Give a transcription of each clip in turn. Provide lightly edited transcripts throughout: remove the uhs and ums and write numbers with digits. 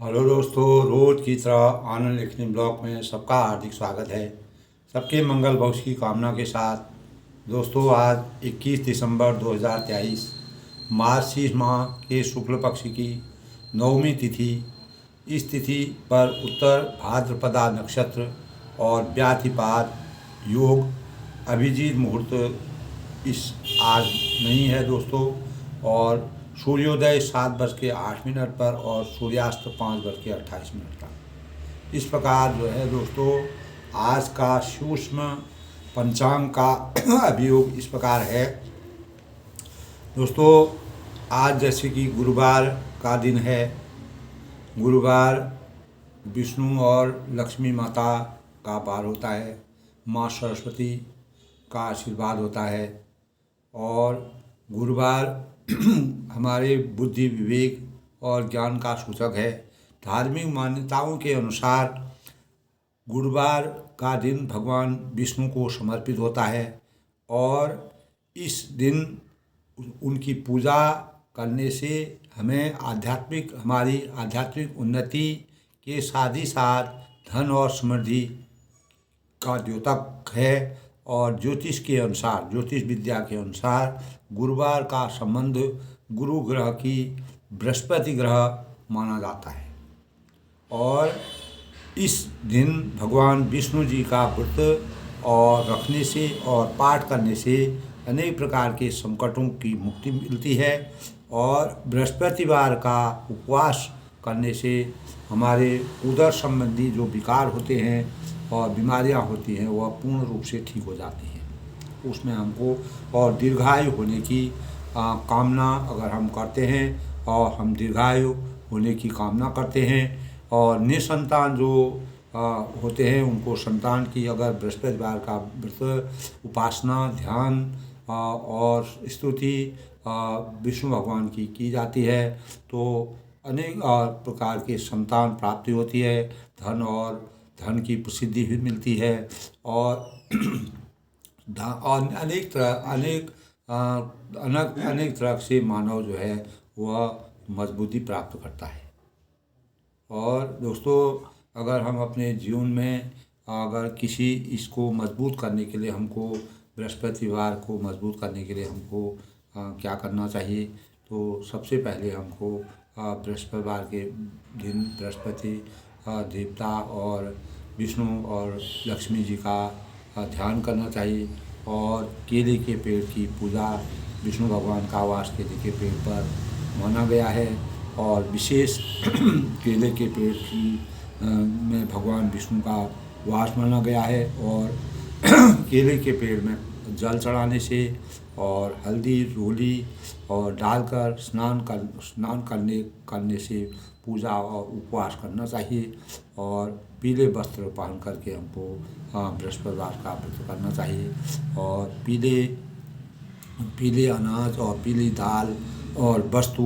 Hello दोस्तों, रोज की तरह आनंद लिखने ब्लॉग में सबका हार्दिक स्वागत है। सबके मंगल भविष्य की कामना के साथ दोस्तों, आज 21 दिसंबर 2023 मार्गशीर्ष माह के शुक्ल पक्ष की नवमी तिथि। इस तिथि पर उत्तर भाद्रपदा नक्षत्र और व्यातिपात योग अभिजीत मुहूर्त इस आज नहीं है दोस्तों। और सूर्योदय 7:08 पर और सूर्यास्त 5:28 पर। इस प्रकार जो है दोस्तों, आज का सूक्ष्म पंचांग का अभियोग इस प्रकार है दोस्तों। आज जैसे कि गुरुवार का दिन है। गुरुवार विष्णु और लक्ष्मी माता का वार होता है। माँ सरस्वती का आशीर्वाद होता है। और गुरुवार हमारे बुद्धि, विवेक और ज्ञान का सूचक है। धार्मिक मान्यताओं के अनुसार गुरुवार का दिन भगवान विष्णु को समर्पित होता है और इस दिन उनकी पूजा करने से हमें हमारी आध्यात्मिक उन्नति के साथ ही साथ धन और समृद्धि का द्योतक है। और ज्योतिष विद्या के अनुसार गुरुवार का संबंध गुरु ग्रह की बृहस्पति ग्रह माना जाता है। और इस दिन भगवान विष्णु जी का व्रत और रखने से और पाठ करने से अनेक प्रकार के संकटों की मुक्ति मिलती है। और बृहस्पतिवार का उपवास करने से हमारे उदर संबंधी जो विकार होते हैं और बीमारियां होती हैं वह पूर्ण रूप से ठीक हो जाती हैं। उसमें हमको और दीर्घायु होने की कामना अगर हम करते हैं और हम दीर्घायु होने की कामना करते हैं और निसंतान जो होते हैं उनको संतान की अगर बृहस्पतिवार का व्रत, उपासना, ध्यान और स्तुति विष्णु भगवान की जाती है तो अनेक प्रकार के संतान प्राप्ति होती है। धन की प्रसिद्धि भी मिलती है और अनेक तरह से मानव जो है वह मजबूती प्राप्त करता है। और दोस्तों, अगर हम अपने जीवन में अगर किसी इसको मजबूत करने के लिए हमको बृहस्पतिवार को मजबूत करने के लिए हमको क्या करना चाहिए, तो सबसे पहले हमको बृहस्पतिवार के दिन बृहस्पति देवता और विष्णु और लक्ष्मी जी का ध्यान करना चाहिए। और केले के पेड़ की पूजा विष्णु भगवान का वास केले के पेड़ पर माना गया है और विशेष केले के पेड़ में भगवान विष्णु का वास माना गया है। और केले के पेड़ में जल चढ़ाने से और हल्दी, रोली और डालकर स्नान करने से पूजा और उपवास करना चाहिए। और पीले वस्त्र पहन करके हमको बृहस्पतिवार का व्रत करना चाहिए। और पीले अनाज और पीली दाल और वस्तु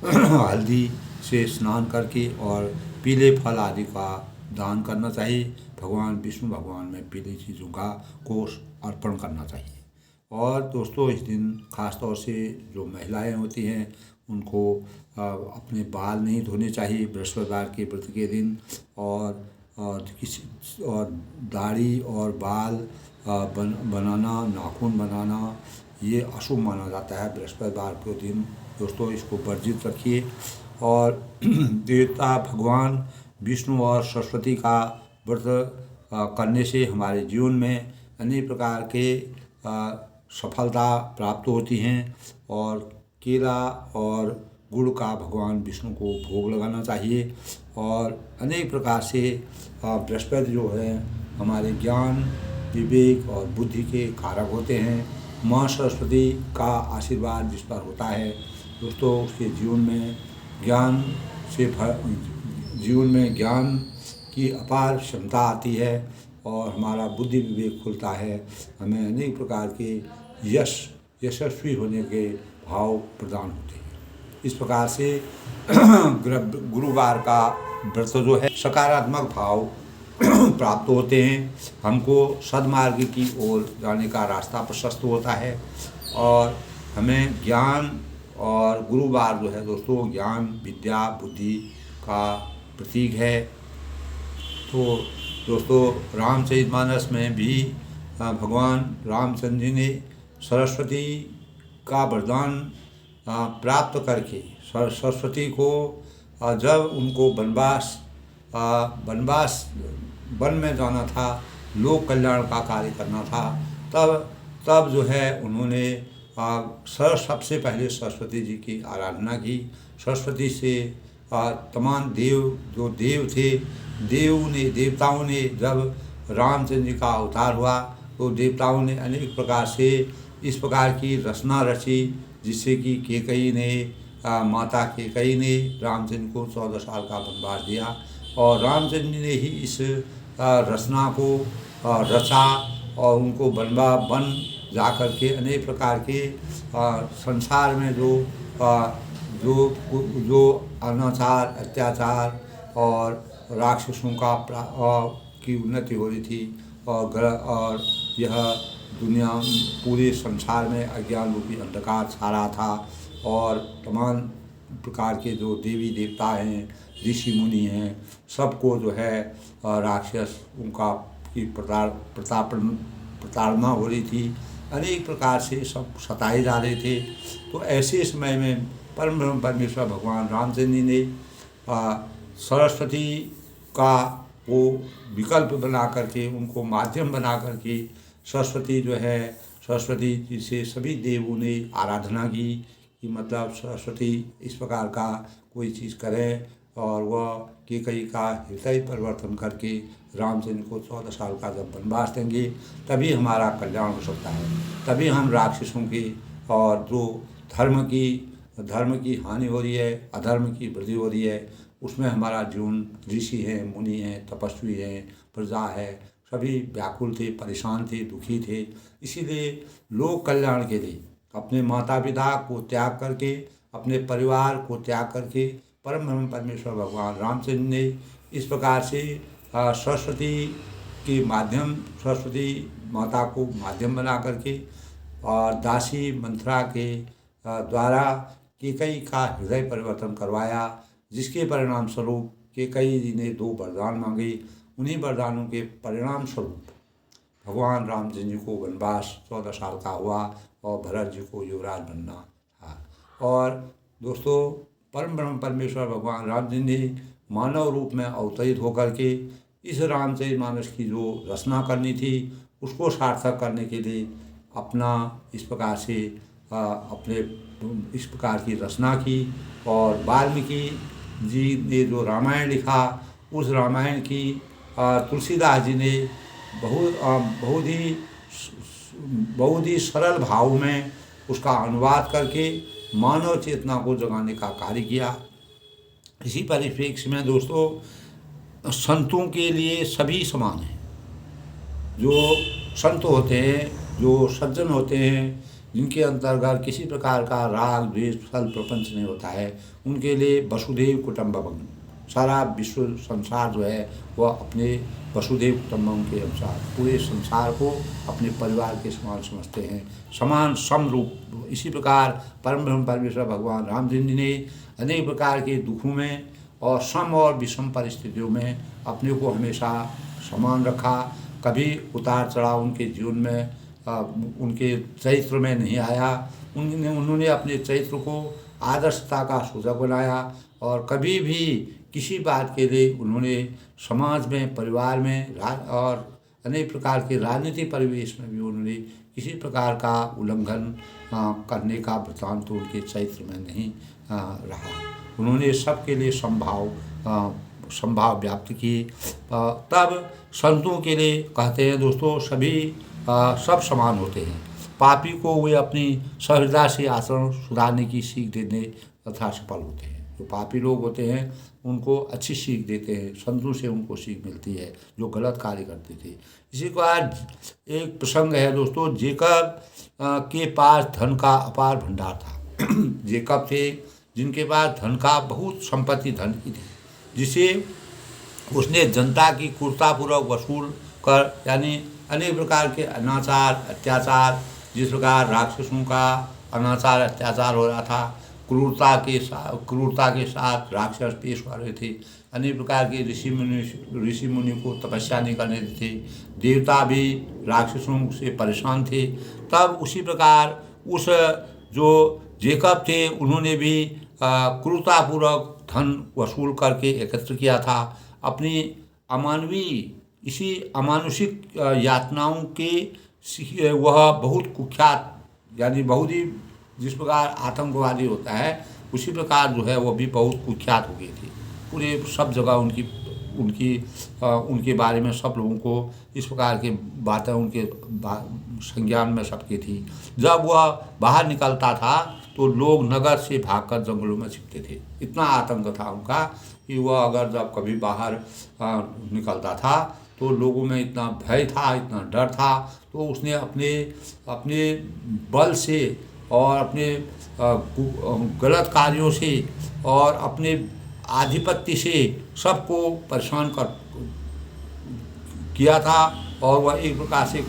हल्दी से स्नान करके और पीले फल आदि का दान करना चाहिए। भगवान विष्णु भगवान में पीली चीज़ों को अर्पण करना चाहिए। और दोस्तों, इस दिन खास तौर से जो महिलाएं होती हैं उनको अपने बाल नहीं धोने चाहिए बृहस्पतिवार के व्रत के दिन। और दाढ़ी और बाल बनाना, नाखून बनाना ये अशुभ माना जाता है बृहस्पतिवार के दिन। दोस्तों, इसको वर्जित रखिए। और देवता भगवान विष्णु और सरस्वती का व्रत करने से हमारे जीवन में अनेक प्रकार के सफलता प्राप्त होती हैं। और केला और गुड़ का भगवान विष्णु को भोग लगाना चाहिए। और अनेक प्रकार से बृहस्पति जो है हमारे ज्ञान, विवेक और बुद्धि के कारक होते हैं। माँ सरस्वती का आशीर्वाद जिस पर होता है दोस्तों, उसके जीवन में ज्ञान की अपार क्षमता आती है और हमारा बुद्धि विवेक खुलता है। हमें अनेक प्रकार के यशस्वी होने के भाव प्रदान होते हैं। इस प्रकार से गुरुवार का व्रत जो है सकारात्मक भाव प्राप्त होते हैं। हमको सद्मार्ग की ओर जाने का रास्ता प्रशस्त होता है। और हमें ज्ञान और गुरुवार जो है दोस्तों ज्ञान, विद्या, बुद्धि का प्रतीक है। तो दोस्तों, रामचरितमानस में भी भगवान रामचंद्र जी ने सरस्वती का वरदान प्राप्त करके सरस्वती को जब उनको वनवास वन में जाना था, लोक कल्याण का कार्य करना था, तब जो है उन्होंने सबसे पहले सरस्वती जी की आराधना की। सरस्वती से तमाम जो देव थे, देवताओं ने जब रामचंद्र जी का अवतार हुआ तो देवताओं ने अनेक प्रकार से इस प्रकार की रचना रची, जिससे कि माता केकई ने रामचंद्र को 14 साल का वनवास दिया, और रामचंद्र जी ने ही इस रचना को रचा और उनको वन जा कर के अनेक प्रकार के संसार में जो अनाचार, अत्याचार और राक्षसों की उन्नति हो रही थी, और यह दुनिया पूरे संसार में अज्ञान रूपी अंधकार छा रहा था, और तमाम प्रकार के जो देवी देवता हैं, ऋषि मुनि हैं, सबको जो है राक्षस उनका की प्रताड़ना हो रही थी, अनेक प्रकार से सब सताए जा रहे थे। तो ऐसे समय में परम ब्रह्म परमेश्वर भगवान रामचंद्र जी ने सरस्वती का वो विकल्प बना करके, उनको माध्यम बना करके सरस्वती जी से सभी देवों ने आराधना की कि मतलब सरस्वती इस प्रकार का कोई चीज़ करें और वह केकई का हृदय परिवर्तन करके रामचंद्र को 14 साल का जब वनवास देंगे, तभी हमारा कल्याण हो सकता है, तभी हम राक्षसों की और जो धर्म की हानि हो रही है, अधर्म की वृद्धि हो रही है, उसमें हमारा जीवन, ऋषि हैं, मुनि हैं, तपस्वी हैं, प्रजा है, सभी व्याकुल थे, परेशान थे, दुखी थे। इसीलिए लोक कल्याण के लिए अपने माता पिता को त्याग करके, अपने परिवार को त्याग करके परम ब्रह्म परमेश्वर भगवान रामचंद्र ने इस प्रकार से सरस्वती माता को माध्यम बना करके और दासी मंथरा के द्वारा केकई का हृदय परिवर्तन करवाया, जिसके परिणाम स्वरूप केकई जी ने 2 वरदान मांगे। उन्हीं वरदानों के परिणाम स्वरूप भगवान रामचंद्र जी को वनवास 14 साल का हुआ और भरत जी को युवराज बनना था। और दोस्तों, परम ब्रह्म परमेश्वर भगवान रामचंद्र ने मानव रूप में अवतरित होकर के इस रामचरितमानस की जो रचना करनी थी, उसको सार्थक करने के लिए अपना इस प्रकार की रचना की। और वाल्मीकि जी ने जो रामायण लिखा, उस रामायण की तुलसीदास जी ने बहुत ही सरल भाव में उसका अनुवाद करके मानव चेतना को जगाने का कार्य किया। इसी परिप्रेक्ष्य में दोस्तों, संतों के लिए सभी समान हैं। जो संत होते हैं, जो सज्जन होते हैं, जिनके अंतर्गत किसी प्रकार का राग द्वेष फल प्रपंच नहीं होता है, उनके लिए वसुधैव कुटुम्बकम, सारा विश्व संसार जो है वह अपने वसुधैव कुटुम्बकम के अनुसार पूरे संसार को अपने परिवार के समान समझते हैं, समान समरूप। इसी प्रकार परम ब्रह्म परमेश्वर भगवान रामचंद्र जी ने अनेक प्रकार के दुखों में और सम और विषम परिस्थितियों में अपने को हमेशा समान रखा। कभी उतार चढ़ाव उनके जीवन में उनके चरित्र में नहीं आया। उन्होंने अपने चरित्र को आदर्शता का सूचक बनाया, और कभी भी किसी बात के लिए उन्होंने समाज में, परिवार में और अनेक प्रकार के राजनीतिक परिवेश में भी उन्होंने किसी प्रकार का उल्लंघन करने का वृत्तांत तो उनके चरित्र में नहीं रहा। उन्होंने सबके लिए संभाव व्याप्त किए। तब संतों के लिए कहते हैं दोस्तों, सब समान होते हैं। पापी को वे अपनी सहृदयता से आचरण सुधारने की सीख देने तथा सफल होते हैं। जो पापी लोग होते हैं उनको अच्छी सीख देते हैं, संतों से उनको सीख मिलती है जो गलत कार्य करते थे। इसी के बाद एक प्रसंग है दोस्तों, जेकब के पास धन का अपार भंडार था। जेकब थे जिनके पास धन का बहुत संपत्ति धन की थी, जिसे उसने जनता की क्रूरतापूर्वक वसूल कर, यानी अनेक प्रकार के अनाचार अत्याचार, जिस प्रकार राक्षसों का अनाचार अत्याचार हो रहा था, क्रूरता के साथ राक्षस पेश हो रहे थे, अनेक प्रकार के ऋषि मुनि को तपस्या नहीं करने देते, देवता भी राक्षसों से परेशान थे। तब उसी प्रकार उस जो जेकब थे उन्होंने भी क्रूरतापूर्वक धन वसूल करके एकत्र किया था। अपनी अमानुषिक यातनाओं के वह बहुत कुख्यात, यानी बहुत ही जिस प्रकार आतंकवादी होता है उसी प्रकार जो है वो भी बहुत कुख्यात हो गई थी। पूरे सब जगह उनके बारे में सब लोगों को इस प्रकार की बातें उनके संज्ञान में सबकी थी। जब वह बाहर निकलता था तो लोग नगर से भागकर जंगलों में छिपते थे। इतना आतंक था उनका कि वह अगर जब कभी बाहर निकलता था तो लोगों में इतना भय था, इतना डर था, तो उसने अपने बल से और अपने गलत कार्यों से और अपने आधिपत्य से सबको परेशान किया था और वह एक प्रकार से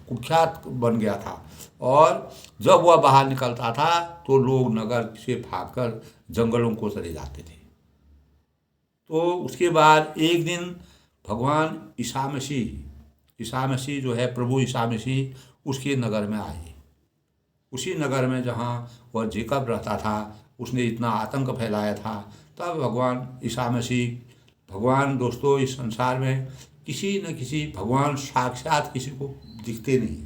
कुख्यात बन गया था। और जब वह बाहर निकलता था तो लोग नगर से भागकर जंगलों को चले जाते थे। तो उसके बाद एक दिन भगवान ईसा मसीह जो है, प्रभु ईसा मसीह उसके नगर में आए। उसी नगर में जहाँ वह जेकब रहता था उसने इतना आतंक फैलाया था। तब भगवान ईसा मसीह, भगवान दोस्तों इस संसार में किसी न किसी भगवान साक्षात किसी को दिखते नहीं,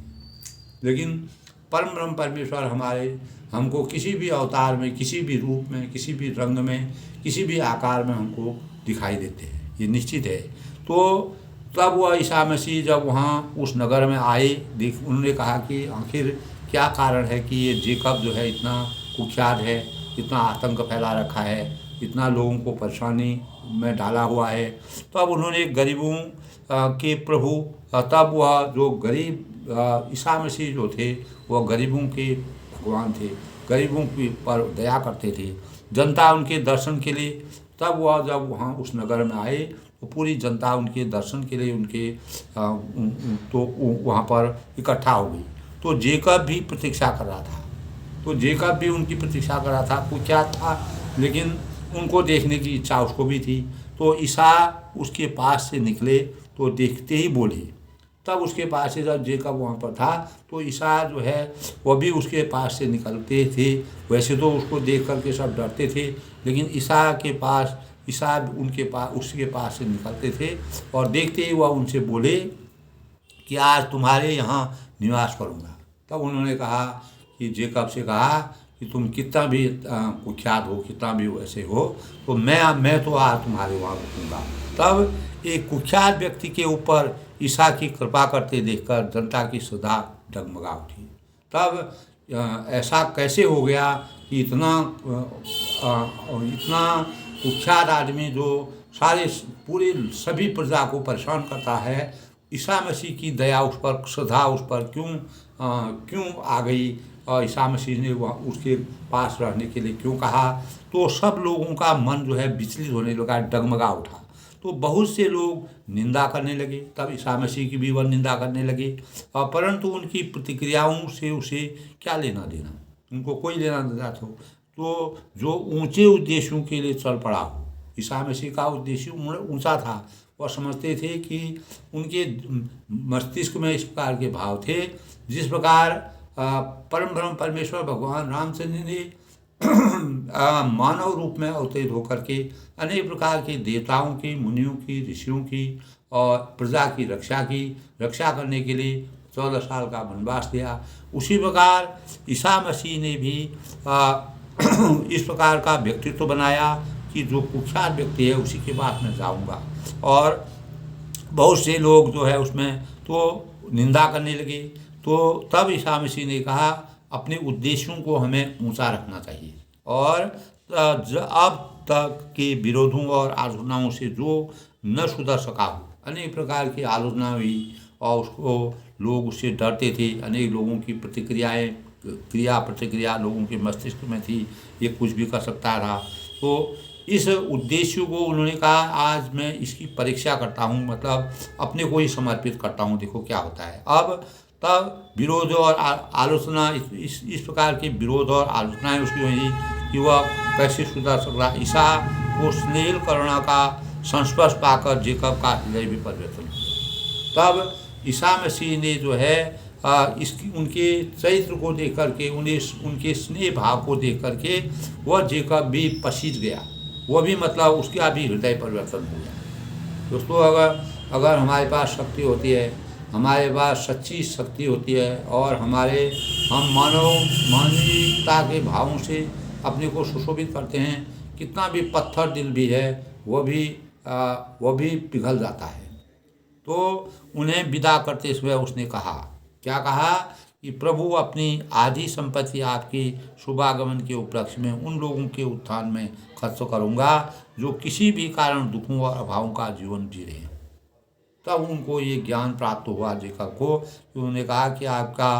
लेकिन परम ब्रह्म परमेश्वर हमको किसी भी अवतार में, किसी भी रूप में, किसी भी रंग में, किसी भी आकार में हमको दिखाई देते हैं, ये निश्चित है। तो तब वह ईसा मसीह जब वहाँ उस नगर में आए, उन्होंने कहा कि आखिर क्या कारण है कि ये जेकब जो है इतना कुख्यात है, इतना आतंक फैला रखा है, इतना लोगों को परेशानी में डाला हुआ है। तब उन्होंने गरीबों के प्रभु, तब वह जो गरीब ईसा मसीह जो थे वह गरीबों के भगवान थे, गरीबों के पर दया करते थे, जनता उनके दर्शन के लिए। तब वह जब वहाँ उस नगर में आए तो पूरी जनता उनके दर्शन के लिए तो वहाँ पर इकट्ठा हो गई। तो जेकब भी प्रतीक्षा कर रहा था, तो जेकब भी उनकी प्रतीक्षा कर रहा था। कुख्यात था लेकिन उनको देखने की इच्छा उसको भी थी। तो ईसा उसके पास से निकले तो देखते ही बोले। तब उसके पास से जब जेकब वहाँ पर था तो ईसा जो है वह भी उसके पास से निकलते थे। वैसे तो उसको देख करके सब डरते थे, लेकिन ईसा उसके पास से निकलते थे और देखते ही वह उनसे बोले कि आज तुम्हारे यहाँ निवास करूँगा। तब उन्होंने कहा कि जेकब से कहा कि तुम कितना भी कुख्यात हो, कितना भी वैसे हो, तो मैं तो आज तुम्हारे वहाँ रुकूँगा। तब एक कुख्यात व्यक्ति के ऊपर ईसा की कृपा करते देखकर जनता की श्रद्धा डगमगा उठी। तब ऐसा कैसे हो गया कि इतना कुख्यात आदमी जो पूरे सभी प्रजा को परेशान करता है, ईसा मसीह की दया उस पर, श्रद्धा उस पर क्यों आ गई और ईसा मसीह ने वह उसके पास रहने के लिए क्यों कहा। तो सब लोगों का मन जो है विचलित होने लगा, डगमगा उठा। तो बहुत से लोग निंदा करने लगे, तब ईसा मसीह की भी वह निंदा करने लगे, परंतु उनकी प्रतिक्रियाओं से उसे क्या लेना देना, उनको कोई लेना देना था। तो जो ऊंचे उद्देश्यों के लिए चल पड़ा हो, ईसा मसीह का उद्देश्य ऊंचा था, वह समझते थे कि उनके मस्तिष्क में इस प्रकार के भाव थे जिस प्रकार परम ब्रह्म परमेश्वर भगवान रामचंद्र ने मानव रूप में अवतरित होकर के अनेक प्रकार के देवताओं की, मुनियों की, ऋषियों की और प्रजा की रक्षा करने के लिए 14 साल का वनवास दिया। उसी प्रकार ईसा मसीह ने भी इस प्रकार का व्यक्तित्व बनाया कि जो कुख्यात व्यक्ति है उसी के पास मैं जाऊंगा। और बहुत से लोग जो है उसमें तो निंदा करने लगे। तो तब ईसा मसीह ने कहा अपने उद्देश्यों को हमें ऊंचा रखना चाहिए और अब तक के विरोधों और आलोचनाओं से जो न सुधर सका हो, अनेक प्रकार की आलोचना हुई और लोग उससे डरते थे। अनेक लोगों की क्रिया प्रतिक्रिया लोगों के मस्तिष्क में थी, ये कुछ भी कर सकता था। तो इस उद्देश्य को उन्होंने कहा आज मैं इसकी परीक्षा करता हूँ, मतलब अपने को ही समर्पित करता हूँ, देखो क्या होता है। अब तब विरोध और आलोचना, इस प्रकार के विरोध और आलोचनाएं उसकी हुई कि वह कैसे सुधर सकता। ईसा वो स्नेह करुणा का संस्पर्श पाकर जेकब का हृदय भी परिवर्तन हुआ। तब ईसा मसीह ने जो है इसकी उनके चरित्र को देख करके, उन्हें उनके स्नेह भाव को देख करके वह जेकब भी पसीज गया, वह भी मतलब उसका भी हृदय परिवर्तन हो गया। दोस्तों, अगर हमारे पास शक्ति होती है, हमारे पास सच्ची शक्ति होती है और हम मानवीयता के भावों से अपने को सुशोभित करते हैं, कितना भी पत्थर दिल भी है वह भी पिघल जाता है। तो उन्हें विदा करते समय उसने कहा, क्या कहा कि प्रभु अपनी आधी संपत्ति आपके शुभागमन के उपलक्ष्य में उन लोगों के उत्थान में खर्च करूँगा जो किसी भी कारण दुखों और अभावों का जीवन जी रहे हैं। तब उनको ये ज्ञान प्राप्त हुआ जेकब को, कि उन्होंने कहा कि आपका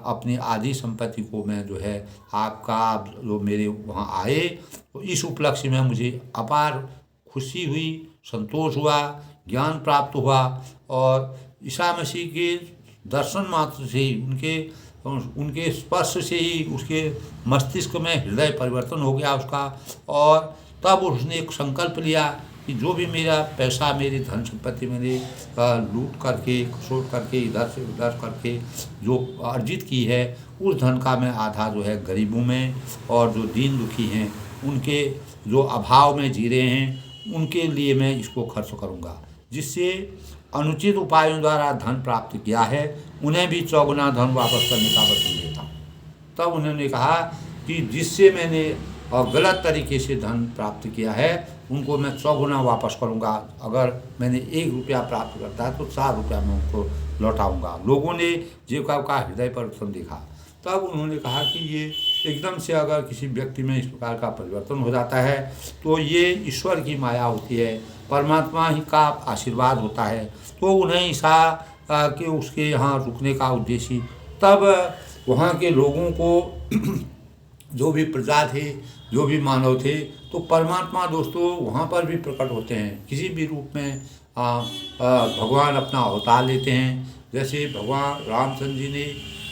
अपनी आधी संपत्ति को मैं जो है आप जो मेरे वहाँ आए तो इस उपलक्ष्य में मुझे अपार खुशी हुई, संतोष हुआ, ज्ञान प्राप्त हुआ। और ईसा मसीह के दर्शन मात्र से ही, उनके स्पर्श से ही उसके मस्तिष्क में हृदय परिवर्तन हो गया उसका। और तब उसने एक संकल्प लिया कि जो भी मेरा पैसा, मेरी धन संपत्ति मैंने लूट करके, खसोट करके, इधर से उधर करके जो अर्जित की है, उस धन का मैं आधा जो है गरीबों में और जो दीन दुखी हैं, उनके जो अभाव में जी रहे हैं, उनके लिए मैं इसको खर्च करूँगा। जिससे अनुचित उपायों द्वारा धन प्राप्त किया है उन्हें भी चौगुना धन वापस करने का वचन देता हूँ। तब उन्होंने कहा कि जिससे मैंने गलत तरीके से धन प्राप्त किया है उनको मैं चौगुना वापस करूँगा। अगर मैंने 1 रुपया प्राप्त करता है तो 4 रुपया मैं उनको लौटाऊँगा। लोगों ने जेकब का हृदय परिवर्तन देखा। तब उन्होंने कहा कि ये एकदम से अगर किसी व्यक्ति में इस प्रकार का परिवर्तन हो जाता है तो ये ईश्वर की माया होती है, परमात्मा ही का आशीर्वाद होता है। तो उन्हें ईसा के उसके यहाँ रुकने का उद्देश्य, तब वहाँ के लोगों को जो भी प्रजा थे, जो भी मानव थे, तो परमात्मा दोस्तों वहाँ पर भी प्रकट होते हैं। किसी भी रूप में भगवान अपना अवतार लेते हैं। जैसे भगवान रामचंद्र जी ने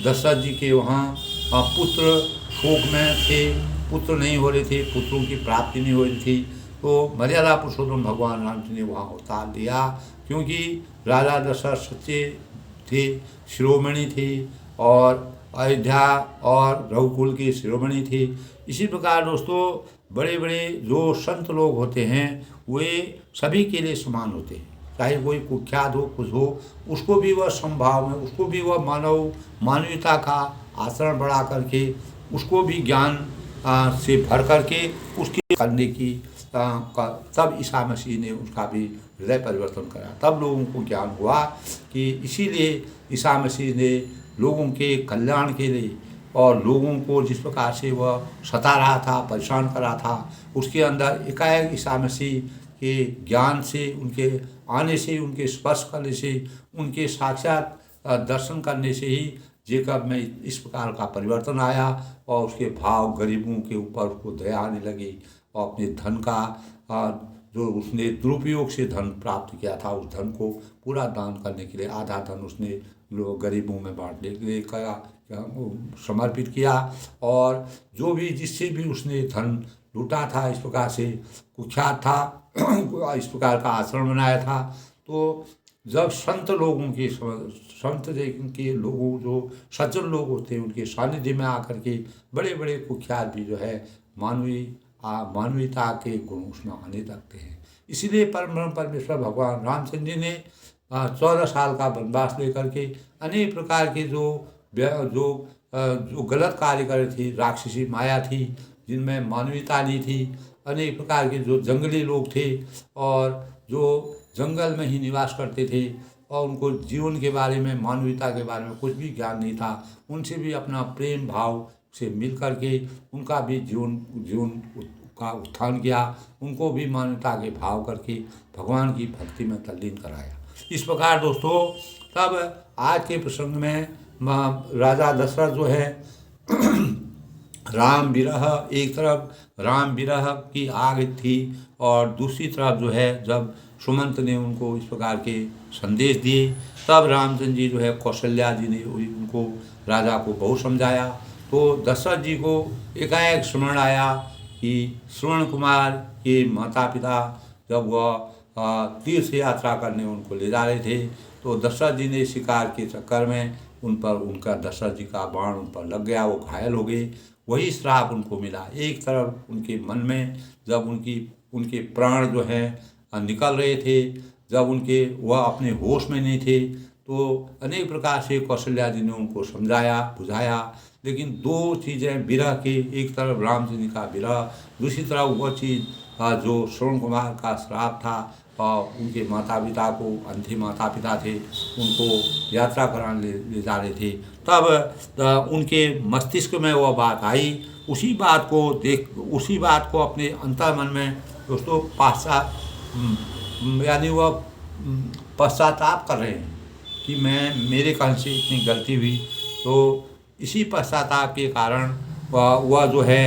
दशरथ जी के वहाँ पुत्र शोक में थे, पुत्र नहीं हो रहे थे, पुत्रों की प्राप्ति नहीं हो रही थी, तो मर्यादा पुरुषोत्तम भगवान रामचंद्र ने वहाँ अवतार लिया। क्योंकि राजा दशरथ सच्चे थे, शिरोमणि थे और अयोध्या और रघुकुल के शिरोमणि थे। इसी प्रकार दोस्तों बड़े बड़े जो संत लोग होते हैं वे सभी के लिए समान होते हैं। चाहे कोई कुख्यात हो, कुछ हो, उसको भी वह समभाव में, उसको भी वह मानवीयता का आचरण बढ़ा करके, उसको भी ज्ञान से भर करके उसके करने की तब ईसा मसीह ने उसका भी हृदय परिवर्तन करा। तब लोगों को ज्ञान हुआ कि इसीलिए ईसा मसीह ने लोगों के कल्याण के लिए और लोगों को जिस प्रकार से वह सता रहा था, परेशान कर रहा था, उसके अंदर एकाएक ईसा मसीह के ज्ञान से, उनके आने से, उनके स्पर्श करने से, उनके साक्षात दर्शन करने से ही जेकब में इस प्रकार का परिवर्तन आया और उसके भाव गरीबों के ऊपर उसको दया आने लगी और अपने धन का जो उसने दुरुपयोग से धन प्राप्त किया था उस धन को पूरा दान करने के लिए आधा धन उसने लोग गरीबों में बांटने के लिए समर्पित किया। और जो भी जिससे भी उसने धन लूटा था, इस प्रकार से कुख्यात था, इस प्रकार का आचरण बनाया था। तो जब संत के लोगों जो सज्जन लोग होते हैं उनके सानिध्य में आकर के बड़े बड़े कुख्यात भी जो है मानवीयता के गुण उसमें आने लगते हैं। इसीलिए परमेश्वर भगवान रामचंद्र जी ने 14 साल का वनवास लेकर के अनेक प्रकार के जो गलत कार्य कर रहे थे, राक्षसी माया थी जिनमें मानवीयता नहीं थी, अनेक प्रकार के जो जंगली लोग थे और जो जंगल में ही निवास करते थे और उनको जीवन के बारे में, मानवीयता के बारे में कुछ भी ज्ञान नहीं था, उनसे भी अपना प्रेम भाव से मिल करके उनका भी जीवन का उत्थान किया, उनको भी मानवता के भाव करके भगवान की भक्ति में तल्लीन कराया। इस प्रकार दोस्तों तब आज के प्रसंग में राजा दशरथ जो है राम विरह, एक तरफ राम विरह की आग थी और दूसरी तरफ जो है जब सुमंत ने उनको इस प्रकार के संदेश दिए तब रामचंद्र जी जो है कौशल्या जी ने उनको राजा को बहुत समझाया। तो दशरथ जी को एकाएक स्मरण आया कि श्रवण कुमार के माता पिता जब वह तीर्थ यात्रा करने उनको ले जा रहे थे तो दशरथ जी ने शिकार के चक्कर में उनका दशरथ जी का बाण उन पर लग गया, वो घायल हो गए। वही श्राप उनको मिला। एक तरफ उनके मन में जब उनके प्राण जो हैं निकल रहे थे, जब वह अपने होश में नहीं थे, तो अनेक प्रकार से कौशल्या जी ने उनको समझाया बुझाया, लेकिन दो चीज़ें विरह के, एक तरफ रामचंद्र का विरह, दूसरी तरफ वह चीज़ जो श्रवण कुमार का श्राप था और उनके माता पिता को, अंधे माता पिता थे, उनको यात्रा कराने ले जा रहे थे, तब उनके मस्तिष्क में वह बात आई। उसी बात को अपने अंतर्मन में दोस्तों यानी वह पश्चाताप कर रहे हैं कि मेरे कारण से इतनी गलती हुई। तो इसी पश्चाताप के कारण वह जो है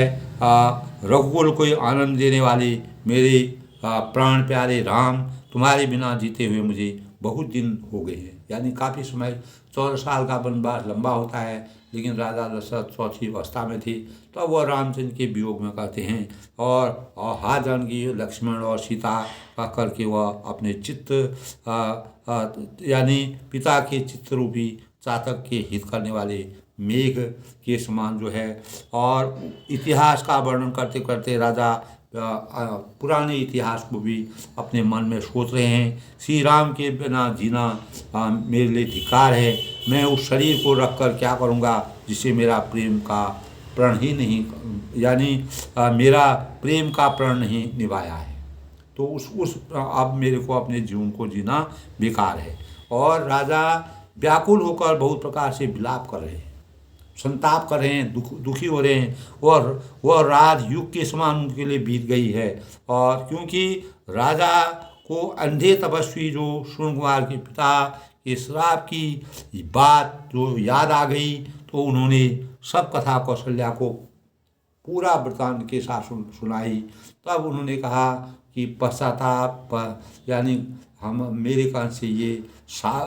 रघुकुल को आनंद देने वाले मेरे प्राण प्यारे राम, तुम्हारे बिना जीते हुए मुझे बहुत दिन हो गए हैं। यानी काफ़ी समय, 14 साल का वनवास लंबा होता है, लेकिन राजा दशरथ चौथी अवस्था में थे, तो वह रामचंद्र के वियोग में कहते हैं और हाथ जानकी, लक्ष्मण और सीता का करके वह अपने चित्त यानी पिता के चित्त रूपी चातक के हित करने वाले मेघ के समान जो है, और इतिहास का वर्णन करते करते राजा पुराने इतिहास को भी अपने मन में सोच रहे हैं। श्री राम के बिना जीना मेरे लिए धिक्कार है। मैं उस शरीर को रखकर क्या करूँगा जिसे मेरा प्रेम का प्रण ही नहीं, यानी मेरा प्रेम का प्रण नहीं निभाया है। तो अब मेरे को अपने जीवन को जीना बेकार है। और राजा व्याकुल होकर बहुत प्रकार से विलाप कर रहे हैं, संताप कर रहे हैं, दुखी हो रहे हैं, और वह रात युग के समान उनके लिए बीत गई है। और क्योंकि राजा को अंधे तपस्वी जो श्रवण कुमार के पिता के श्राप की बात जो याद आ गई, तो उन्होंने सब कथा कौशल्या को पूरा वृत्तांत के साथ सुनाई। तब उन्होंने कहा कि पश्चाताप, यानी मेरे कारण से ये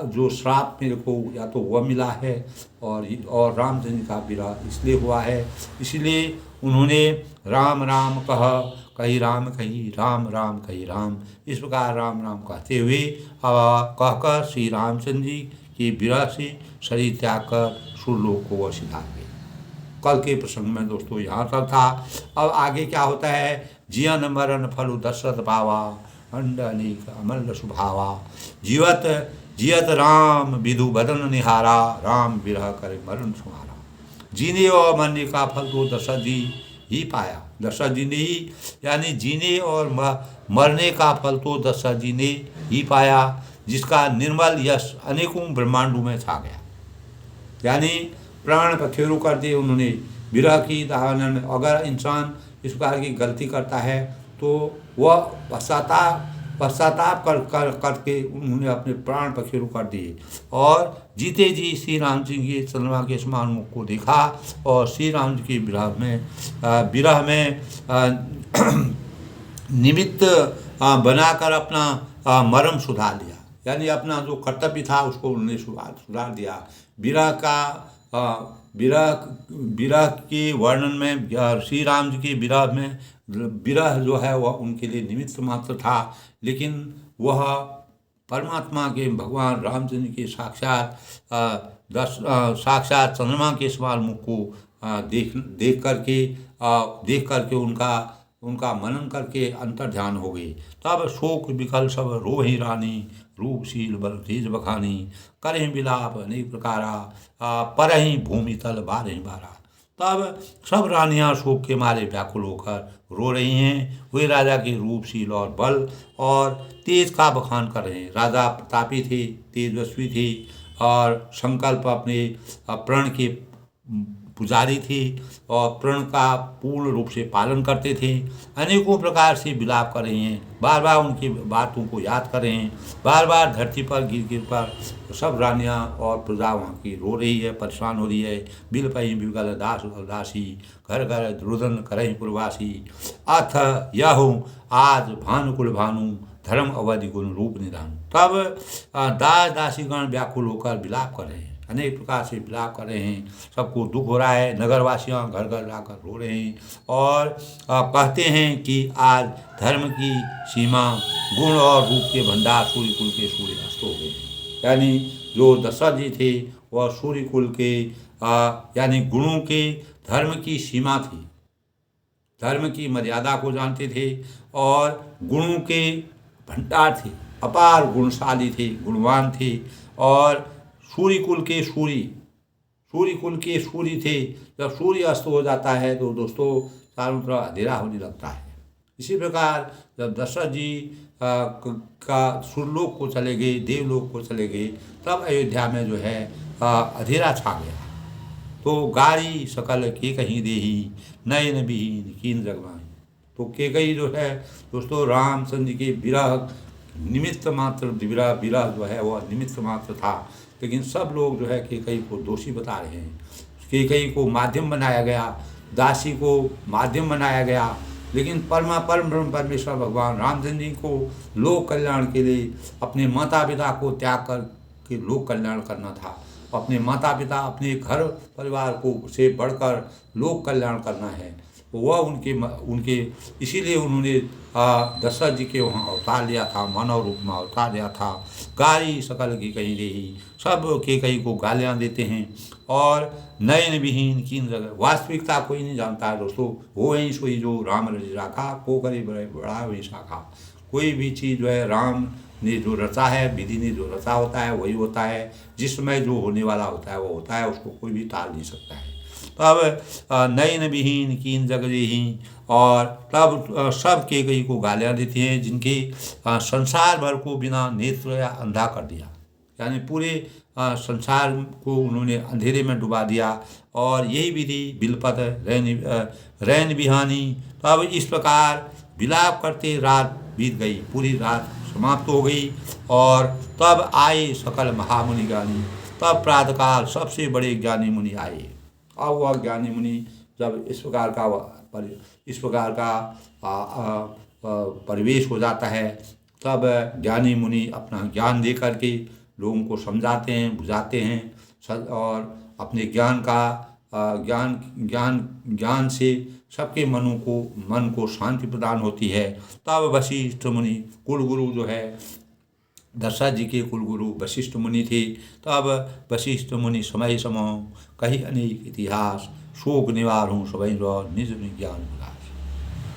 जो श्राप मेरे को या तो वह मिला है और रामचंद्र का विरह इसलिए हुआ है। इसलिए उन्होंने राम राम कही राम कही, राम राम कही राम, इस प्रकार राम राम कहते हुए कहकर श्री रामचंद्र जी की विरह से शरीर त्याग कर सुरलोक को वह सिधार गए। कल के प्रसंग में दोस्तों यहाँ तक था। अब आगे क्या होता है, जियन मरण फलु दशरथ पावा, अंड अनेक अमल सुभावा, जियत राम विदु बदन निहारा, राम विरह करे मरण सुहारा। जीने और मरने का फल तो दशरथ जी ही पाया, दशरथ जी ने ही, यानी जीने और मरने का फल तो दशरथ जी ने ही पाया, जिसका निर्मल यश अनेकों ब्रह्मांडों में छा गया। यानी प्राण पखेरु कर दिए उन्होंने विरह की दाहन में। अगर इंसान इस प्रकार की गलती करता है तो वह पश्चाताप करके उन्होंने अपने प्राण पखेरु कर दिए, और जीते जी श्री राम जी के चंद्रमा के समान मुख को देखा, और श्री राम जी के विरह में निमित्त बनाकर अपना मर्म सुधार लिया। यानी अपना जो कर्तव्य था उसको उन्होंने सुधार दिया। विरह के वर्णन में, श्री राम जी के विरह में, विरह जो है वह उनके लिए निमित्त मात्र था, लेकिन वह परमात्मा के भगवान रामचंद्र के साक्षात चंद्रमा के समान मुख को देख करके उनका मनन करके अंतर ध्यान हो गई। तब शोक विकल सब रोहि रानी, रूपशील बल तेज बखानी, करें विलाप अनेक प्रकारा, परहीं भूमि तल बारहीं बारा। तब सब रानियां शोक के मारे व्याकुल होकर रो रही हैं। वे राजा के रूपशील और बल और तेज का बखान कर रहे हैं। राजा प्रतापी थे, तेजस्वी थे, और संकल्प अपने प्रण के पुजारी थे, और प्रण का पूर्ण रूप से पालन करते थे। अनेकों प्रकार से विलाप कर रहे हैं, बार बार उनकी बातों को याद कर रहे हैं, बार बार धरती पर गिर कर सब रानियां और प्रजा वहाँ की रो रही है, परेशान हो रही है। बिल पई बिगल दास दासी, घर घर द्रुदन करही पुरवासी, अथ यहु आज भानुकुल भानु, धर्म अवधि गुण रूप निधान। तब दास दासीगण व्याकुल होकर विलाप कर रहे हैं, अनेक प्रकार से विलाप कर रहे हैं, सबको दुख हो रहा है। नगरवासियों घर घर जाकर रो रहे हैं और कहते हैं कि आज धर्म की सीमा, गुण और रूप के भंडार सूर्य कुल के सूर्य अस्त हो गए। यानी जो दशरथ जी थे वह सूर्य कुल के यानी गुणों के, धर्म की सीमा थी, धर्म की मर्यादा को जानते थे और गुणों के भंडार थे, अपार गुणशाली थे, गुणवान थे और सूर्य कुल के सूर्य थे। जब सूर्य अस्त हो जाता है तो दोस्तों चारों तरफ अंधेरा होने लगता है। इसी प्रकार जब दशरथ जी का सुरलोक को चले गए, देवलोक को चले गए, तब अयोध्या में जो है अंधेरा छा गया। तो गारी सकल के कहीं देही, नयन विहीन कीन जगमाही। तो केकई जो है दोस्तों रामचंद्र के विरह निमित्त मात्र, विरह जो है वह निमित्त मात्र था, लेकिन सब लोग जो है केकई को दोषी बता रहे हैं। केकई को माध्यम बनाया गया, दासी को माध्यम बनाया गया, लेकिन परम ब्रह्म परमेश्वर भगवान रामचंद्र जी को लोक कल्याण के लिए अपने माता पिता को त्याग कर के लोक कल्याण करना था। अपने माता पिता, अपने घर परिवार को से बढ़कर लोक कल्याण करना है। वह उनके इसीलिए उन्होंने दशरथ जी के वहाँ अवतार लिया था, मानव रूप में अवतार लिया था। गारी सकल की कहीं देही, सब के कहीं को गालियाँ देते हैं और नयन विहीन कीन जगह। वास्तविकता कोई नहीं जानता है दोस्तों। वो ही सोई जो राम रचि राखा, को करे बड़ा वही शाखा। कोई भी चीज़ जो है राम ने जो रचा है, विधि ने जो रचा होता है वही होता है। जिस समय जो होने वाला होता है वो होता है, उसको कोई भी टाल नहीं सकता है। तब नयन विहीन कीन जगदेही, और तब सब के कई को गालियाँ देती हैं जिनके संसार भर को बिना नेत्र या अंधा कर दिया। यानी पूरे संसार को उन्होंने अंधेरे में डुबा दिया। और यही विधि बिलपत रैन बिहानी। तब इस प्रकार विलाप करते रात बीत गई, पूरी रात समाप्त हो गई। और तब आए सकल महामुनि ज्ञानी। तब प्रातःकाल सबसे बड़े ज्ञानी मुनि आए। अब वह ज्ञानी मुनि जब इस प्रकार का परिवेश हो जाता है, तब ज्ञानी मुनि अपना ज्ञान दे करके लोगों को समझाते हैं, बुझाते हैं और अपने ज्ञान से सबके मन को शांति प्रदान होती है। तब वशिष्ठ मुनि कुलगुरु जो है, दशरथ जी के कुलगुरु वशिष्ठ मुनि थे। तब वशिष्ठ मुनि समय समो कही अनेक इतिहास, शोक निवारूं सभी निज ज्ञान विलास।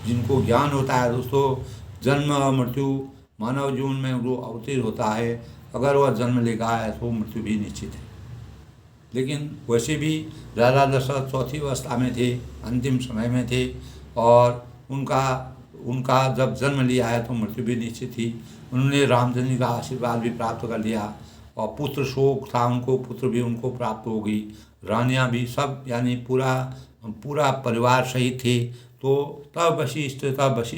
जिनको ज्ञान होता है दोस्तों, जन्म और मृत्यु मानव जीवन में वो अवतीर्ण होता है। अगर वह जन्म लेगा है तो मृत्यु भी निश्चित है। लेकिन वैसे भी राजा दशरथ चौथी अवस्था में थे, अंतिम समय में थे, और उनका जब जन्म लिया है तो मृत्यु भी निश्चित थी। उन्होंने रामचंद्र जी का आशीर्वाद भी प्राप्त कर लिया और पुत्र शोक था उनको, पुत्र भी उनको प्राप्त हो गई। रानियाँ भी सब, यानी पूरा परिवार सहित थे। तो तब वशिष्ठ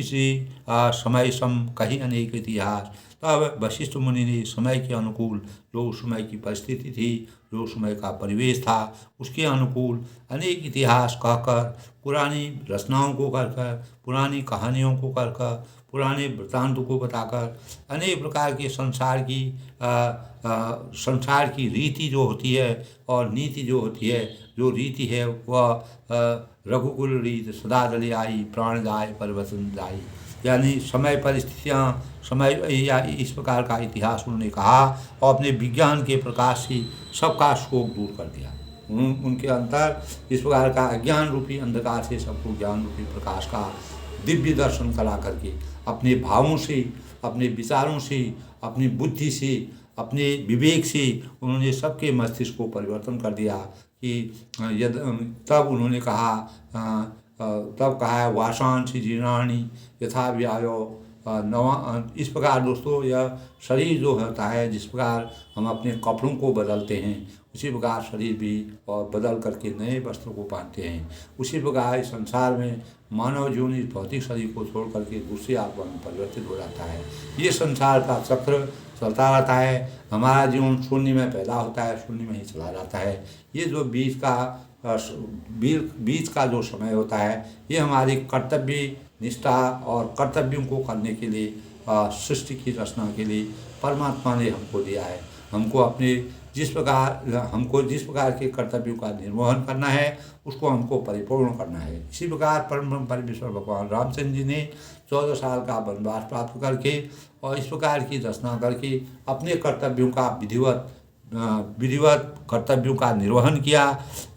जी समय सम कही अनेक इतिहास। तब वशिष्ठ मुनि ने समय के अनुकूल, जो उस समय की परिस्थिति थी, जो उस समय का परिवेश था, उसके अनुकूल अनेक इतिहास कहकर, पुरानी रचनाओं को कहकर, पुरानी कहानियों को कहकर, पुराने वृत्तांत को बताकर, अनेक प्रकार के संसार की रीति जो होती है और नीति जो होती है, जो रीति है वह रघुकुल रीत सदा चली आई, प्राण जाए परिवर्तन जाई। यानी समय परिस्थितियाँ, समय या इस प्रकार का इतिहास उन्होंने कहा और अपने विज्ञान के प्रकाश से सबका शोक दूर कर दिया। उनके अंतर इस प्रकार का अज्ञान रूपी अंधकार से सबको ज्ञान रूपी प्रकाश का दिव्य दर्शन करा करके, अपने भावों से, अपने विचारों से, अपनी बुद्धि से, अपने विवेक से उन्होंने सबके मस्तिष्क को परिवर्तन कर दिया। कि तब उन्होंने कहा है वासांसी जीर्णानि यथा व्यायो नवा। इस प्रकार दोस्तों यह शरीर जो होता है, जिस प्रकार हम अपने कपड़ों को बदलते हैं, उसी प्रकार शरीर भी और बदल करके नए वस्त्रों को पहनते हैं। उसी प्रकार इस संसार में मानव जीवन इस भौतिक शरीर को छोड़ करके दूसरी आत्मा में परिवर्तित हो जाता है। ये संसार का चक्र चलता रहता है। हमारा जीवन शून्य में पैदा होता है, शून्य में ही चला जाता है। ये जो बीच का जो समय होता है, ये हमारी कर्तव्य निष्ठा और कर्तव्यों को करने के लिए, सृष्टि की रचना के लिए परमात्मा ने हमको दिया है। जिस प्रकार के कर्तव्यों का निर्वहन करना है उसको हमको परिपूर्ण करना है। इसी प्रकार परम परमेश्वर भगवान रामचंद्र जी ने 14 साल का वनवास प्राप्त करके और इस प्रकार की रचना करके अपने कर्तव्यों का विधिवत कर्तव्यों का निर्वहन किया।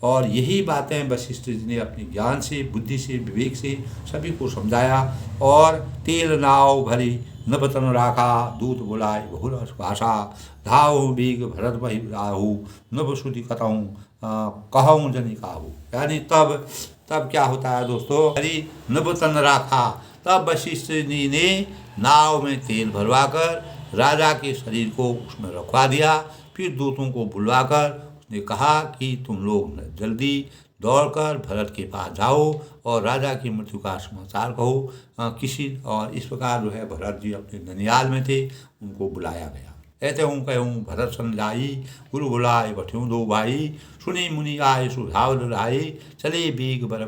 और यही बातें वशिष्ठ जी ने अपने ज्ञान से, बुद्धि से, विवेक से सभी को समझाया। और तेल नाव भरी नभ तन राखा, दूत बुलाए बहुल भाषा, धाऊ बीग भरत बहि राहु, नभ श्रुति कतहूँ कहूँ जनि काहू। यानी तब क्या होता है दोस्तों, हरी नभ तन राखा, तब वशिष्ठ जी ने नाव में तेल भरवा कर राजा के शरीर को उसमें रखवा दिया। फिर दूतों को बुलवाकर उसने कहा कि तुम लोग जल्दी दौड़कर भरत के पास जाओ और राजा की मृत्यु का समाचार कहो और इस प्रकार जो है भरत जी अपने ननियाल में थे, उनको बुलाया गया। कहते हूँ कहूँ भरत सन जाई, गुरु बुलाए बठ्यूं दो भाई, सुनी मुनि आए सुझाव लड़ाई, चले बीग बर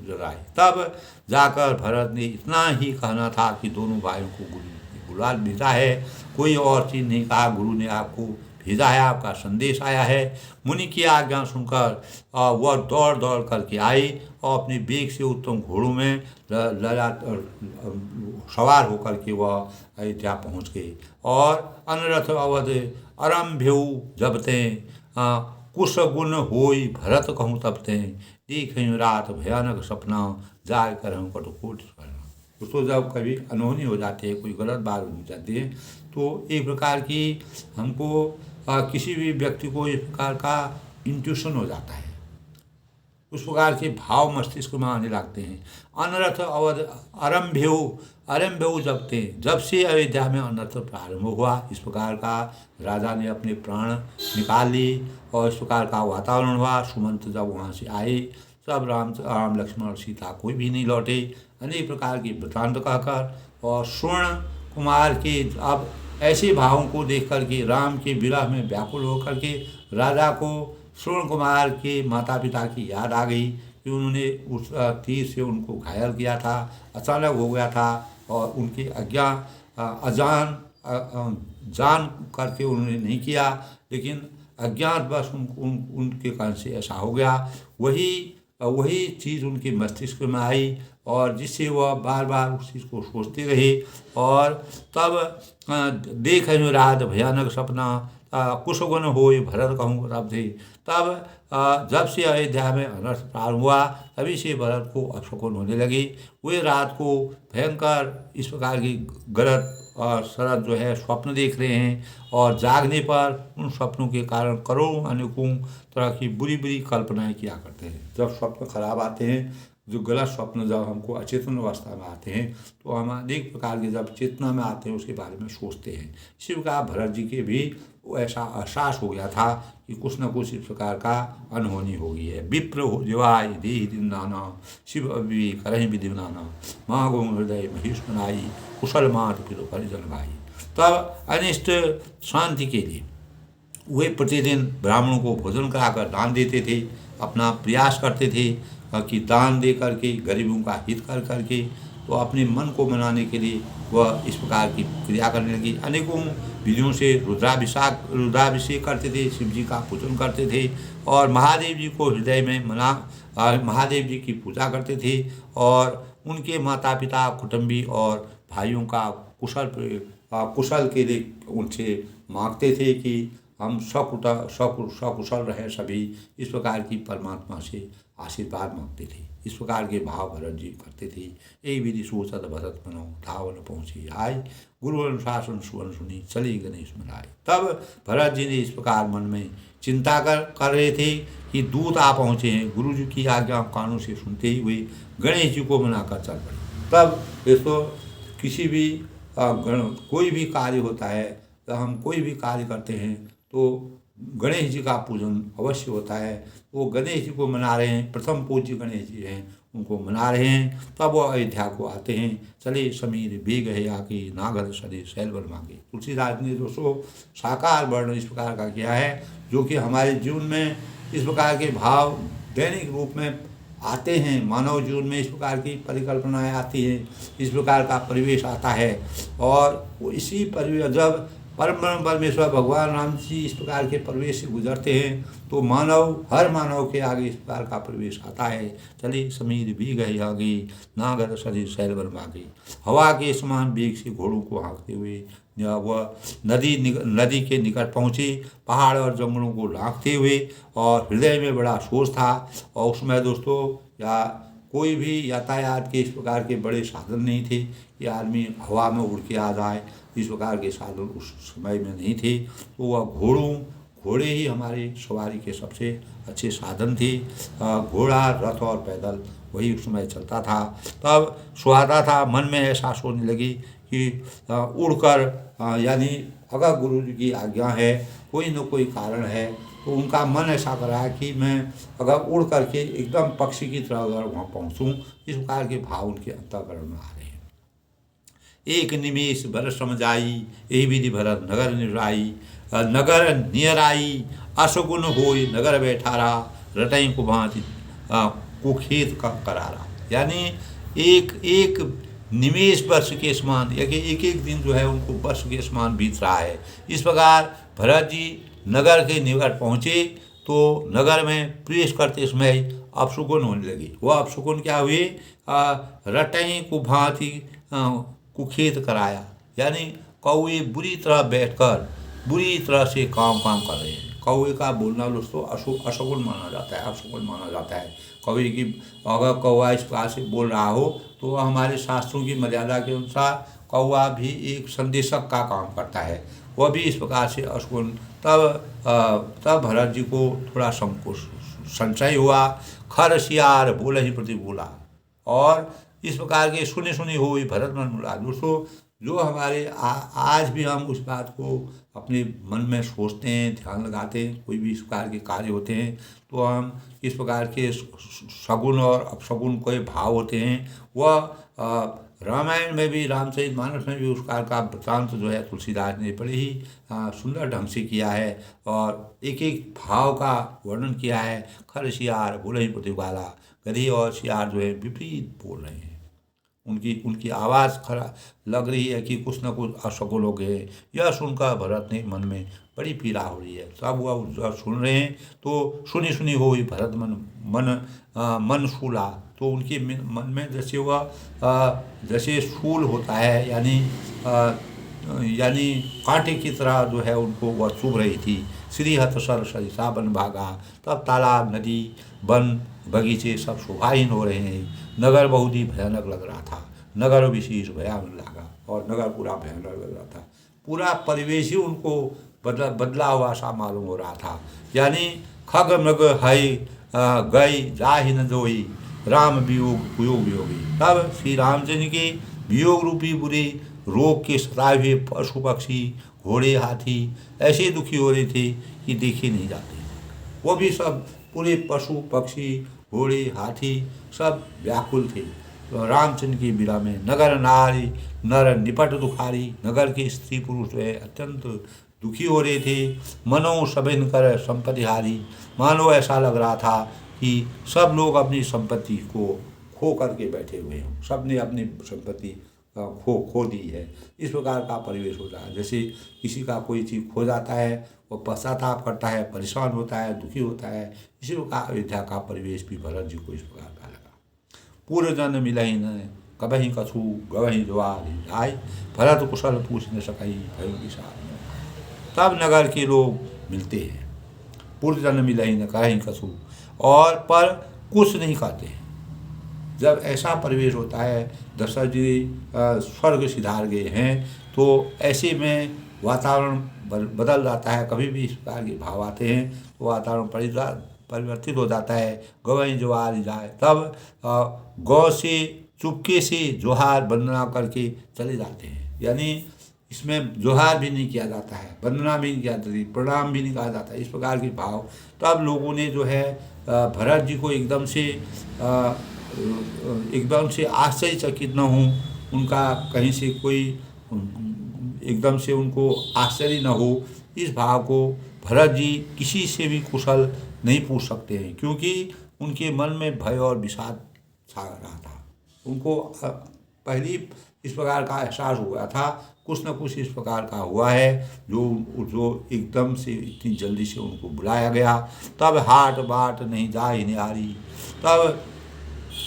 जराए। तब जाकर भरत ने इतना ही कहना था कि दोनों भाइयों को गुरु ने बुला भेजा है, कोई और चीज़ नहीं कहा। गुरु ने आपको भेजा है, आपका संदेश आया है। मुनि की आज्ञा सुनकर वह दौड़ दौड़ करके आए और अपने बेग से उत्तम घोड़ों में सवार होकर के वह अयोध्या पहुँच गए। और अनरथ अवध अरम्भ्यऊ जबते, कुश गुण होई भरत कहूँ तबते, देखूँ रात भयानक सपना, जाय करहूँ कटकोट करना। उसको जब कभी अनहोनी हो जाती है, कोई गलत बात हो जाती है, तो एक प्रकार की हमको किसी भी व्यक्ति को इस प्रकार का इंट्यूशन हो जाता है, उस प्रकार के भाव मस्तिष्क में आने लगते हैं। अनर्थ अवध आरम्भ्यऊ जबते, जब से अयोध्या में अनर्थ प्रारंभ हुआ, इस प्रकार का राजा ने अपने प्राण निकाल लिए और इस प्रकार का वातावरण हुआ। सुमंत जब वहाँ से आए, सब राम लक्ष्मण और सीता कोई भी नहीं लौटे। अनेक प्रकार की वृतांत कहकर और स्वर्ण कुमार के अब ऐसे भावों को देख करके राम के विरह में व्याकुल होकर के राजा को स्वर्ण कुमार के माता पिता की याद आ गई कि उन्होंने उस तीर से उनको घायल किया था, अचानक हो गया था और उनकी जान करके उन्होंने नहीं किया, लेकिन अज्ञातवश उनके कारण से ऐसा हो गया। वही चीज़ उनके मस्तिष्क में आई और जिससे वह बार बार उस चीज़ को सोचते रहे। और तब देख रात भयानक सपना, कुशगुन होए भरत कहूँ तब थे। तब जब से अयोध्या में अनर्थ प्रारंभ हुआ, तभी से भरत को अपशकुन होने लगी। वे रात को भयंकर इस प्रकार की गलत और शरद जो है स्वप्न देख रहे हैं और जागने पर उन स्वप्नों के कारण करोड़ों अनेकों तरह की बुरी बुरी कल्पनाएं किया करते हैं। जब स्वप्न खराब आते हैं, जो गलत स्वप्न जब हमको अचेतन अवस्था में आते हैं, तो हम अनेक प्रकार के जब चेतना में आते हैं उसके बारे में सोचते हैं। इसी प्रकार भरत जी के भी ऐसा एहसास हो गया था कि कुछ न कुछ इस प्रकार का अनहोनी हो गई है। विप्र हो जवाई देहि दिन नाना, शिव अभी करही विधि नाना, माँ गो हृदय महेश बनाई, कुशल मात फिर परिजन भाई। तब अनिष्ट शांति के लिए वे प्रतिदिन ब्राह्मणों को भोजन कराकर दान देते थे, अपना प्रयास करते थे कि दान दे करके गरीबों का हित कर करके, तो अपने मन को मनाने के लिए वह इस प्रकार की क्रिया करने लगी। अनेकों विधियों से रुद्राभिषेक करते थे, शिव जी का पूजन करते थे और महादेव जी को हृदय में महादेव जी की पूजा करते थे और उनके माता पिता, कुटुंबी और भाइयों का कुशल के लिए उनसे मांगते थे कि हम सकुशल रहें सभी। इस प्रकार की परमात्मा से आशीर्वाद मांगते थे। इस प्रकार के भाव भरत जी करते थे। यही विधि सोचत भरत मनो, धावन पहुँची आए, गुरु अनुशासन सुवन सुनी, चली गणेश मनाए। तब भरत जी ने इस प्रकार मन में चिंता कर रहे थे कि दूत आ पहुँचे हैं। गुरु जी की आज्ञा कानों से सुनते ही वे गणेश जी को मनाकर चल पड़े। तब इसको किसी भी कोई भी कार्य होता है, तो हम कोई भी कार्य करते हैं तो गणेश जी का पूजन अवश्य होता है। वो गणेश जी को मना रहे हैं, प्रथम पूज्य गणेश जी हैं, उनको मना रहे हैं। तब वो अयोध्या को आते हैं। चले समीर बेग है आके, नागर सरे शैलवर मांगे। तुलसीदास ने दोस्तों साकार वर्ण इस प्रकार का किया है, जो कि हमारे जीवन में इस प्रकार के भाव दैनिक रूप में आते हैं। मानव जीवन में इस प्रकार की परिकल्पनाएं आती हैं, इस प्रकार का परिवेश आता है और वो इसी परिवेश जब परम ब्रह्म परमेश्वर भगवान राम जी इस प्रकार के प्रवेश से गुजरते हैं तो हर मानव के आगे इस प्रकार का प्रवेश आता है। चले समीर भी गए आगे, नागर शरीर शैल बन भागे। हवा के समान वेग से घोड़ों को हाँकते हुए वह नदी के निकट पहुँचे, पहाड़ और जंगलों को लांघते हुए, और हृदय में बड़ा सोच था। और उसमें दोस्तों या कोई भी यातायात के इस प्रकार के बड़े साधन नहीं थे कि आदमी हवा में उड़ के आ जाए, इस प्रकार के साधन उस समय में नहीं थे। तो वह घोड़े ही हमारे सवारी के सबसे अच्छे साधन थे। घोड़ा, रथ और पैदल वही उस समय चलता था। तब सुहाता था, मन में एहसास होने लगी कि उड़कर यानी अगर गुरु जी की आज्ञा है, कोई न कोई कारण है, तो उनका मन ऐसा कर रहा है कि मैं अगर उड़ करके एकदम पक्षी की तरह अगर वहाँ पहुँचूँ, इस प्रकार के भाव उनके अंतःकरण में आ रहे हैं। एक निमेष भर समझाई, यही विधि भरत नगर निराई। नगर नियर आई, अशगुन होय नगर बैठारा। रटई को भांति कुखेत का करारा। यानी एक एक निमेष वर्ष के समान, एक एक दिन जो है उनको वर्ष के समान बीत रहा है। इस प्रकार भरत जी नगर के निकट पहुँचे तो नगर में प्रवेश करते समय अपशुकुन होने लगी। वह अपशुकुन क्या हुए? रटई को भांति कुखेत कराया, यानी कौवे बुरी तरह बैठकर बुरी तरह से काम कर रहे हैं। कौवे का बोलना दोस्तों अशुकुन माना जाता है, अपशुकुन माना जाता है। कौवे की अगर कौवा इस प्रकार से बोल रहा हो तो हमारे शास्त्रों की मर्यादा के अनुसार कौवा भी एक संदेशक का काम करता है, वह भी इस प्रकार से अशुकुन। तब भरत जी को थोड़ा संशय हुआ। खर सियार बोले ही प्रति बोला, और इस प्रकार के सुनी हुई भरत मन मुला। दोस्तों जो हमारे आज भी हम उस बात को अपने मन में सोचते हैं, ध्यान लगाते हैं, कोई भी इस प्रकार के कार्य होते हैं तो हम इस प्रकार के सगुन और अपशगुन कोई भाव होते हैं। वह रामायण में भी, रामचरितमानस में भी उस प्रकार का वृत्तांत जो है तुलसीदास ने बड़े ही सुंदर ढंग से किया है और एक एक भाव का वर्णन किया है। खर सियार बोले ही प्रतिवाला, गधी और सियार जो है विपरीत बोल रहे हैं, उनकी आवाज़ खरा लग रही है कि कुछ न कुछ अशकुन हो गए। यह सुनकर भरत ने मन में बड़ी पीड़ा हो रही है। सब वह सुन रहे हैं तो सुनी हुई भरत मन शूला। तो उनके मन में जैसे वह जैसे शूल होता है, यानी कांटे की तरह जो है उनको वह चुभ रही थी। श्री हत सर सरिसा बन भागा। तब तालाब, नदी, वन, बगीचे सब शोभाहीन हो रहे हैं। नगर बहुत ही भयानक लग रहा था। नगर विशेष भयानक लगा और नगर पूरा भयानक लग रहा था। पूरा परिवेश ही उनको बदला हुआ सा मालूम हो रहा था। यानी खग मृग हई गई जाहि न जोई, राम वियोग वियोगी। तब श्री रामचंद्र के वियोग रूपी बुरे रोग के सताए हुए पशु पक्षी, घोड़े, हाथी ऐसे दुखी हो रहे थे कि देखे नहीं जाते। वो भी सब पूरे पशु पक्षी, घोड़े, हाथी सब व्याकुल थे। तो रामचंद्र की विरह में नगर नारी नर निपट दुखारी। नगर के स्त्री पुरुष जो है अत्यंत दुखी हो रहे थे। मनो सबिन कर संपत्ति हारी। मानो ऐसा लग रहा था कि सब लोग अपनी संपत्ति को खो करके बैठे हुए हैं, सब ने अपनी संपत्ति खो दी है। इस प्रकार का परिवेश होता है। जैसे किसी का कोई चीज़ खो जाता है, वो पश्चाताप करता है, परेशान होता है, दुखी होता है। इसी प्रकार अयोध्या का परिवेश भी भरत जी को इस प्रकार का लगा। पूर्व जन्म मिलहि न कबहि कछु, गवहि ज्वार आय। भरत कुशल पूछ न सकई, भय विषाद। तब नगर के लोग मिलते हैं, पूर्व जन्म मिलहि न कबहि कछु, और पर कुछ नहीं कहते हैं। जब ऐसा परिवेश होता है, दशरथ जी स्वर्ग सिधार गए हैं, तो ऐसे में वातावरण बदल जाता है। कभी भी इस प्रकार के भाव आते हैं तो वातावरण परिवर्तित हो जाता है। गवई जोहार जाए। तब गौ से चुपके से जोहार वंदना करके चले जाते हैं। यानी इसमें जोहार भी नहीं किया जाता है, वंदना भी नहीं किया जाती, प्रणाम भी नहीं कहा जाता है, इस प्रकार के भाव। तब लोगों ने जो है भरत जी को एकदम से आश्चर्यचकित न हों, उनका कहीं से कोई एकदम से उनको आश्चर्य न हो, इस भाव को भरत जी किसी से भी कुशल नहीं पूछ सकते हैं, क्योंकि उनके मन में भय और विषाद छा रहा था। उनको पहली इस प्रकार का एहसास हुआ था। कुछ न कुछ इस प्रकार का हुआ है जो जो एकदम से इतनी जल्दी से उनको बुलाया गया। तब हाट बाट नहीं जाए निहारी, तब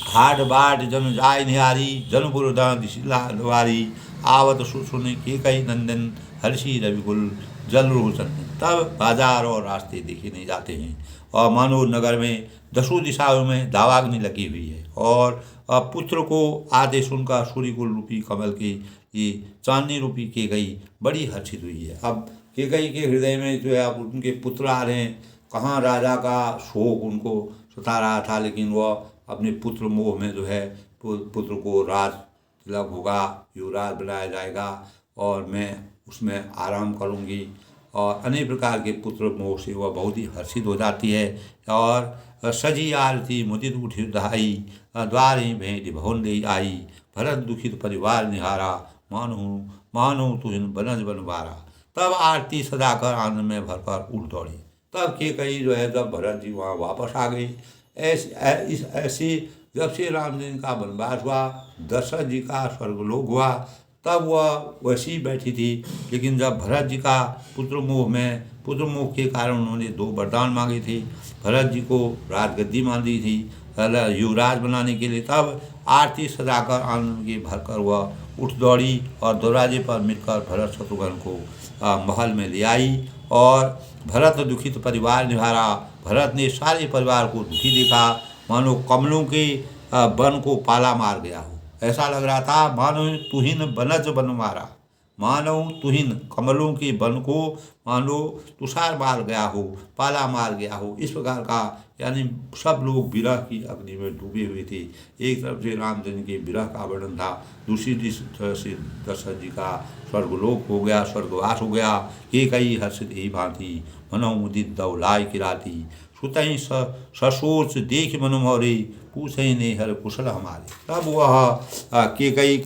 हाट बाट जन जाय निहारी, जनपुर दिशिला द्वारी, आवत सुन के कई नंदन, हर्षि रविकुल जल रोचन। तब बाजार और रास्ते देखे नहीं जाते हैं और मानो नगर में दसों दिशाओं में दावाग्नि लगी हुई है। और पुत्र को आते सुनकर सूर्यकुल रूपी कमल की ये चांदनी रूपी केकई बड़ी हर्षित हुई है। अब केकई के हृदय में जो है अब उनके पुत्र आ रहे हैं, कहाँ राजा का शोक उनको सता रहा था, लेकिन वह अपने पुत्र मोह में जो है पुत्र को राज तिलक होगा, युवराज बनाया जाएगा और मैं उसमें आराम करूंगी। और अनेक प्रकार के पुत्र मोह से वह बहुत ही हर्षित हो जाती है। और सजी आरती मुदित उठी धाई, द्वारे भेंट भवन दे आई, भरत दुखित परिवार निहारा, मानो मानो तुहिन बनज बनवारा। तब आरती सजाकर आनंद में भरकर उठ दौड़े। तब केकई जो है जब भरत जी वहाँ वापस आ गई, ऐसे जब से राम जी का वनवास हुआ, दशरथ जी का स्वर्गलोक हुआ, तब वह वैसी ही बैठी थी। लेकिन जब भरत जी का पुत्र मोह के कारण उन्होंने 2 वरदान मांगे थे, भरत जी को राजगद्दी मांगी थी युवराज बनाने के लिए, तब आरती सजाकर आनंद के भरकर वह उठ दौड़ी और दरवाजे पर मिलकर भरत शत्रुघ्न को महल में ले आई। और भरत दुखित परिवार निहारा, भरत ने सारे परिवार को दुखी देखा, मानो कमलों के वन को पाला मार गया हो। ऐसा लग रहा था मानो तुहिन बनज बन मारा, मानो तुहिन कमलों के वन को मानो तुषार मार गया हो, पाला मार गया हो। इस प्रकार का, यानी सब लोग विरह की अग्नि में डूबे हुए थे। एक तरफ से रामचंद्र के विरह का वर्णन था, दूसरी तरफ से दशरथ जी का स्वर्गलोक हो गया, स्वर्गवास हो गया। केकई हर्षित ही भांति, मनो मुदित दौलाय किराती, सुतई ससोच देख मनु मोरे, पूछई ने हर कुशल हमारे। तब वह केकई